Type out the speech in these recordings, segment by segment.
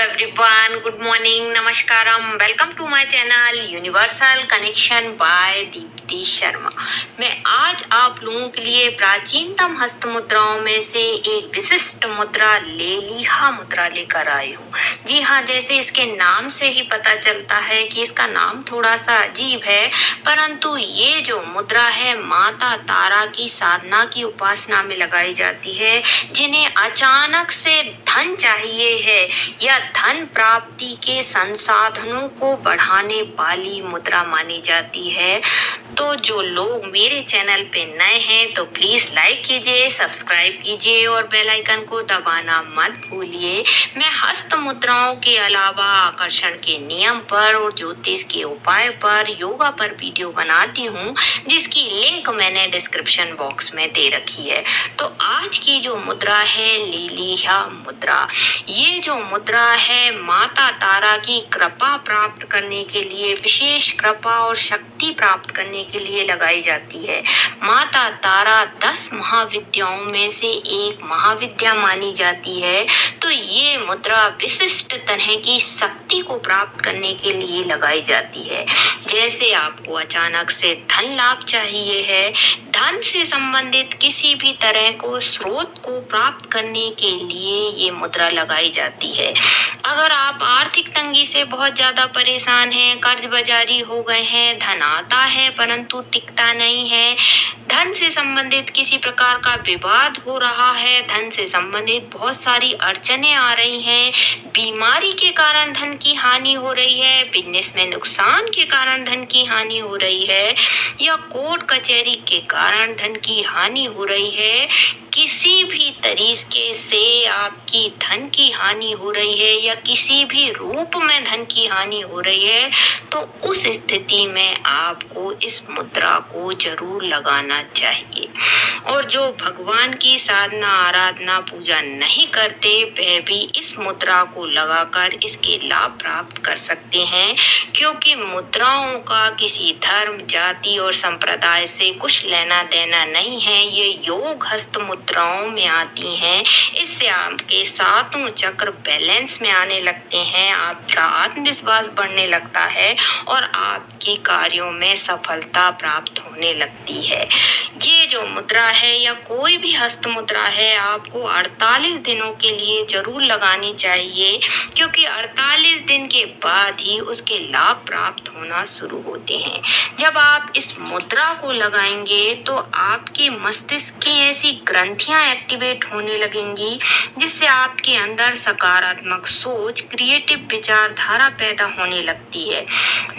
everyone, good morning, namaskaram, welcome to my channel universal connection by Deepti Sharma. मैं आज आप लोगों के लिए प्राचीनतम हस्त मुद्राओं में से एक विशिष्ट मुद्रा लेलीहा मुद्रा लेकर आई हूँ। जी हाँ, जैसे इसके नाम से ही पता चलता है कि इसका नाम थोड़ा सा अजीब है, परंतु ये जो मुद्रा है माता तारा की साधना की उपासना में लगाई जाती है। जिन्हें अचानक से धन चाहिए है या धन प्राप्ति के संसाधनों को बढ़ाने वाली मुद्रा मानी जाती है। तो जो लोग मेरे चैनल पे नए हैं तो प्लीज लाइक कीजिए, सब्सक्राइब कीजिए और बेल आइकन को दबाना मत भूलिए। मैं हस्त मुद्राओं के अलावा आकर्षण के नियम पर और ज्योतिष के उपाय पर, योगा पर वीडियो बनाती हूँ, जिसकी लिंक मैंने डिस्क्रिप्शन बॉक्स में दे रखी है। तो आज की जो मुद्रा है लेलीहा मुद्रा, ये जो मुद्रा है माता तारा की कृपा प्राप्त करने के लिए, विशेष कृपा और शक्ति प्राप्त करने के लिए लगाई जाती है। माता तारा 10 महाविद्याओं में से एक महाविद्या मानी जाती है। तो ये मुद्रा विशिष्ट तरह की शक्ति को प्राप्त करने के लिए लगाई जाती है। जैसे आपको अचानक से धन लाभ चाहिए है, धन से संबंधित किसी भी तरह को स्रोत को प्राप्त करने के लिए ये मुद्रा लगाई जाती है। अगर आप आर्थिक तंगी से बहुत ज्यादा परेशान हैं, कर्ज बाजारी हो गए हैं, धन आता है परंतु टिकता नहीं है, धन से संबंधित किसी प्रकार का विवाद हो रहा है, धन से संबंधित बहुत सारी अड़चने आ रही हैं, बीमारी के कारण धन की हानि हो रही है, बिजनेस में नुकसान के कारण धन की हानि हो रही है, या कोर्ट कचहरी के कारण धन की हानि हो रही है, किसी भी तरीके से आपकी धन की हानि हो रही है या किसी भी रूप में धन की हानि हो रही है, तो उस स्थिति में आपको इस मुद्रा को जरूर लगाना चाहिए। और जो भगवान की साधना आराधना पूजा नहीं करते वह भी इस मुद्रा को लगाकर इसके लाभ प्राप्त कर सकते हैं, क्योंकि मुद्राओं का किसी धर्म, जाति और संप्रदाय से कुछ लेना देना नहीं है। ये योग हस्त मुद्राओं में आती हैं। इससे आपके सातों चक्र बैलेंस में आने लगते हैं, आपका आत्मविश्वास बढ़ने लगता है और आपके कार्यों में सफलता प्राप्त होने लगती है। ये जो मुद्रा है या कोई भी हस्त मुद्रा है आपको 48 दिनों के लिए जरूर लगानी चाहिए, क्योंकि 48 दिन के बाद ही उसके लाभ प्राप्त होना शुरू होते हैं। जब आप इस मुद्रा को लगाएंगे तो आपके मस्तिष्क की ऐसी ग्रंथियां एक्टिवेट होने लगेंगी जिससे आपके अंदर सकारात्मक सोच, क्रिएटिव विचारधारा पैदा होने लगती है,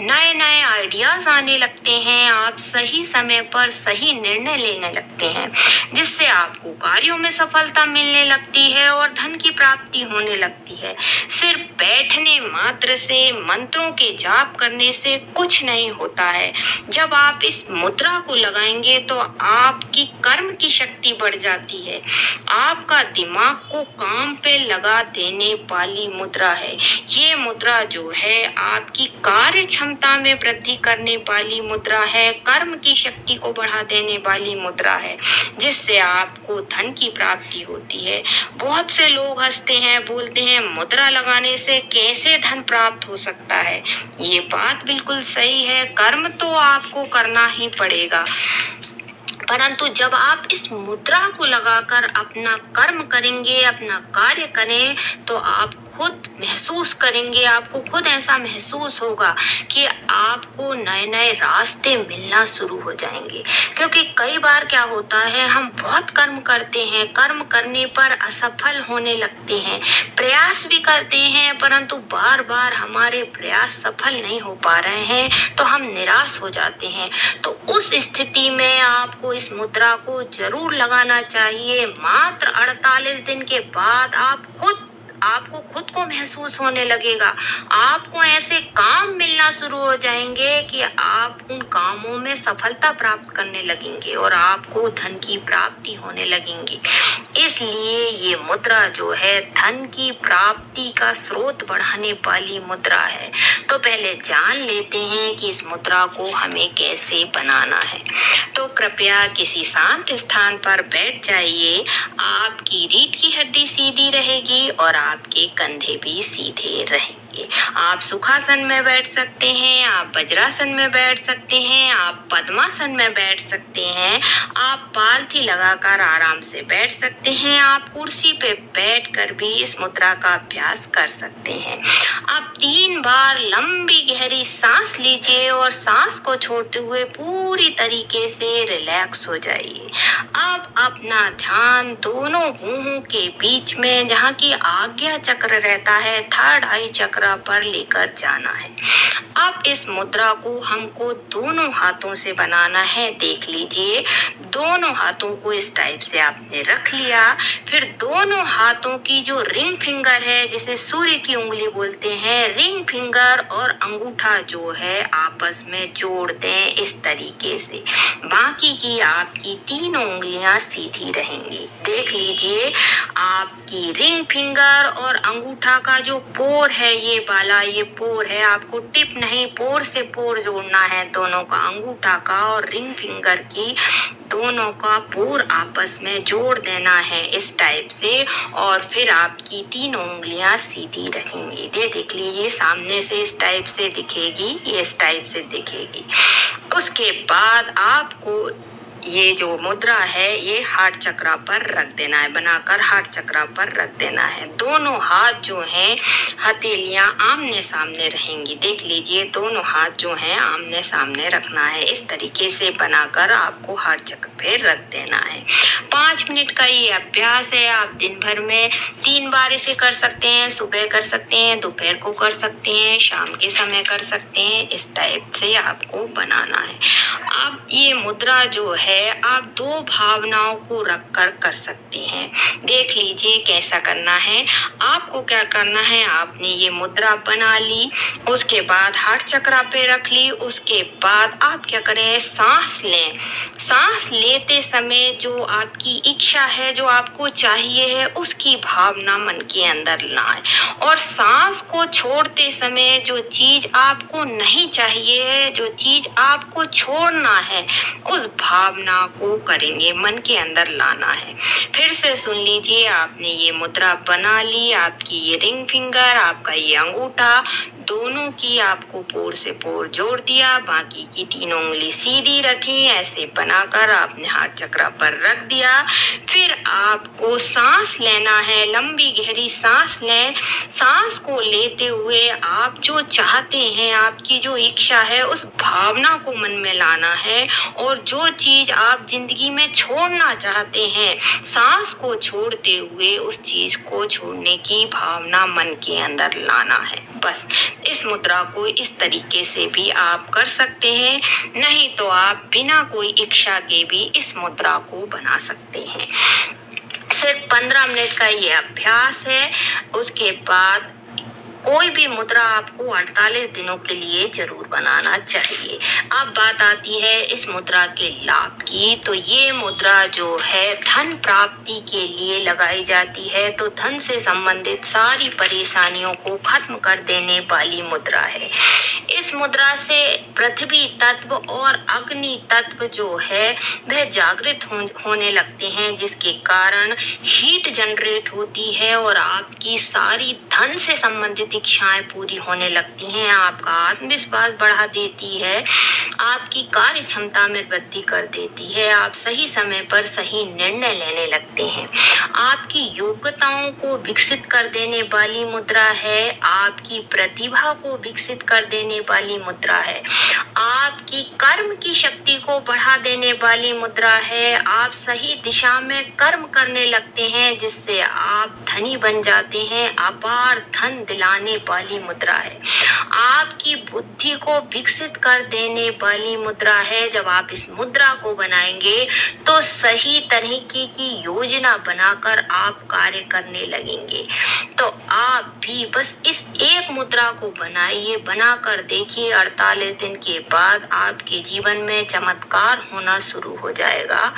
नए नए आइडियाज आने लगते हैं, आप सही समय पर सही निर्णय लेने लगते हैं, जिससे आपको कार्यों में सफलता मिलने लगती है और धन की प्राप्ति होने लगती है। सिर्फ बैठने मात्र से, मंत्रों के जाप करने से कुछ नहीं होता है। जब आप इस मुद्रा को लगाएंगे तो आपकी कर्म की शक्ति बढ़ जाती है, आपका दिमाग को काम पे लगा देने वाली मुद्रा है। ये मुद्रा जो है आपकी कार्य क्षमता में वृद्धि करने वाली मुद्रा है, कर्म की शक्ति को बढ़ा देने वाली मुद्रा है, जिससे आपको धन की प्राप्ति होती है। बहुत से लोग हंसते हैं, बोलते हैं मुद्रा लगाने से कैसे धन प्राप्त हो सकता है। ये बात बिल्कुल सही है, कर्म तो आपको करना ही पड़ेगा, परंतु जब आप इस मुद्रा को लगाकर अपना कर्म करेंगे, अपना कार्य करें, तो आप खुद महसूस करेंगे, आपको खुद ऐसा महसूस होगा कि आपको नए नए रास्ते मिलना शुरू हो जाएंगे। क्योंकि कई बार क्या होता है, हम बहुत कर्म करते हैं, कर्म करने पर असफल होने लगते हैं, प्रयास भी करते हैं परंतु बार बार हमारे प्रयास सफल नहीं हो पा रहे हैं, तो हम निराश हो जाते हैं। तो उस स्थिति में आपको इस मुद्रा को जरूर लगाना चाहिए। मात्र 48 दिन के बाद आपको खुद को महसूस होने लगेगा, आपको ऐसे काम मिलना शुरू हो जाएंगे कि आप उन कामों में सफलता प्राप्त करने लगेंगे और आपको धन की प्राप्ति होने लगेंगी। इसलिए ये मुद्रा जो है धन की प्राप्ति का स्रोत बढ़ाने वाली मुद्रा है। तो पहले जान लेते हैं कि इस मुद्रा को हमें कैसे बनाना है। तो कृपया किसी शांत स्थान पर बैठ जाइए, आपकी रीढ़ की हड्डी सीधी रहेगी और आपके कंधे भी सीधे रहेंगे। आप सुखासन में बैठ सकते हैं, आप वज्रासन में बैठ सकते हैं, आप पद्मासन में बैठ सकते हैं, आप पालथी लगाकर आराम से बैठ सकते हैं, आप कुर्सी पे बैठकर भी इस मुद्रा का अभ्यास कर सकते हैं। आप 3 बार लंबी गहरी सांस लीजिए और सांस को छोड़ते हुए पूरी तरीके से रिलैक्स हो जाइए। अब अपना ध्यान दोनों भुवों के बीच में, जहाँ की आज्ञा चक्र रहता है, थर्ड आई चक्र पर लेकर जाना है। अब इस मुद्रा को हमको दोनों हाथों से बनाना है। देख लीजिए, दोनों हाथों को इस टाइप से आपने रख लिया। फिर दोनों हाथों की जो रिंग फिंगर है, जिसे सूर्य की उंगली बोलते हैं, रिंग फिंगर और अंगूठा जो है आपस में जोड़ दें इस तरीके से। बाकी की आपकी तीनों उंगलियां सीधी रहेंगी। देख लीजिए, आपकी रिंग फिंगर और अंगूठा का जो पोर है, ये वाला ये पोर है, आपको टिप नहीं, पोर से पोर जोड़ना है दोनों का, अंगूठा का और रिंग फिंगर की दोनों का पोर आपस में जोड़ देना है इस टाइप से। और फिर आपकी तीनों उंगलियां सीधी रहेंगी। ये देख लीजिए, सामने से इस टाइप से दिखेगी, ये इस टाइप से दिखेगी। उसके बाद आपको ये जो मुद्रा है ये हार्ट चक्रा पर रख देना है, बनाकर हार्ट चक्रा पर रख देना है। दोनों हाथ जो हैं, हथेलियां आमने सामने रहेंगी। देख लीजिए, दोनों हाथ जो हैं आमने सामने रखना है। इस तरीके से बनाकर आपको हार्ट चक्र पे रख देना है। 5 मिनट का ये अभ्यास है। आप दिन भर में 3 बार इसे कर सकते हैं। सुबह कर सकते हैं, दोपहर को कर सकते हैं, शाम के समय कर सकते हैं। इस टाइप से आपको बनाना है। अब ये मुद्रा जो है आप 2 भावनाओं को रखकर कर सकते हैं। देख लीजिए कैसा करना है। आपको क्या करना है, आपने ये मुद्रा बना ली, उसके बाद हार्ट चक्रा पे रख ली। उसके बाद आप क्या करें, सांस लें। सांस लेते समय जो आपकी इच्छा है, जो आपको चाहिए है, उसकी भावना मन के अंदर लाएं। और सांस को छोड़ते समय जो चीज आपको नहीं चाहिए है, जो चीज आपको छोड़ना है, उस भावना को करेंगे, मन के अंदर लाना है। फिर से सुन लीजिए, आपने ये मुद्रा बना ली, आपकी ये रिंग फिंगर, आपका ये अंगूठा, दोनों की आपको पोर से पोर जोड़ दिया। बाकी की तीनों उंगली सीधी रखी, ऐसे बनाकर आपने हार्ट चक्रा पर रख दिया। फिर आपको सांस लेना है, लंबी गहरी सांस लें। सांस को लेते हुए आप जो चाहते हैं, आपकी जो इच्छा है, उस भावना को मन में लाना है। और जो चीज आप जिंदगी में छोड़ना चाहते हैं, सांस को छोड़ते हुए उस चीज को छोड़ने की भावना मन के अंदर लाना है। बस इस मुद्रा को इस तरीके से भी आप कर सकते हैं। नहीं तो आप बिना कोई इच्छा के भी इस मुद्रा को बना सकते हैं। सिर्फ 15 मिनट का ये अभ्यास है। उसके बाद कोई भी मुद्रा आपको 48 दिनों के लिए जरूर बनाना चाहिए। अब बात आती है इस मुद्रा के लाभ की। तो ये मुद्रा जो है धन प्राप्ति के लिए लगाई जाती है। तो धन से संबंधित सारी परेशानियों को खत्म कर देने वाली मुद्रा है। इस मुद्रा से पृथ्वी तत्व और अग्नि तत्व जो है वह जागृत होने लगते हैं, जिसके कारण हीट जनरेट होती है और आपकी सारी धन से संबंधित इच्छाएं पूरी होने लगती हैं। आपका आत्मविश्वास बढ़ा देती है, आपकी कार्य क्षमता में वृद्धि कर देती है। आप सही समय पर सही निर्णय लेने लगते हैं। आपकी योग्यताओं को विकसित कर देने वाली मुद्रा है। आपकी प्रतिभा को विकसित कर देने वाली मुद्रा है। आपकी कर्म की शक्ति को बढ़ा देने वाली मुद्रा है। आप सही दिशा में कर्म करने लगते हैं, जिससे आप धनी बन जाते हैं। अपार धन दिलाने वाली मुद्रा है। आपकी बुद्धि को विकसित कर देने वाली मुद्रा है। जब आप इस मुद्रा को बनाएंगे तो सही तरीके की योजना बनाकर आप कार्य करने लगेंगे। तो आप भी बस इस एक मुद्रा को बनाइए, बनाकर देखिए। 48 दिन के बाद आपके जीवन में चमत्कार होना शुरू हो जाएगा।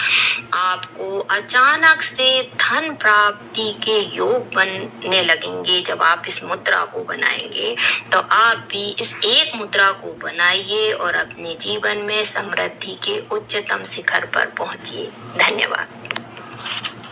आपको अचानक से धन प्राप्ति के योग बनने लगेंगे। जब आप इस मुद्रा को बनाएंगे तो आप भी इस एक मुद्रा को बनाइए और अपने जीवन में समृद्धि के उच्चतम शिखर पर पहुंचिए। धन्यवाद।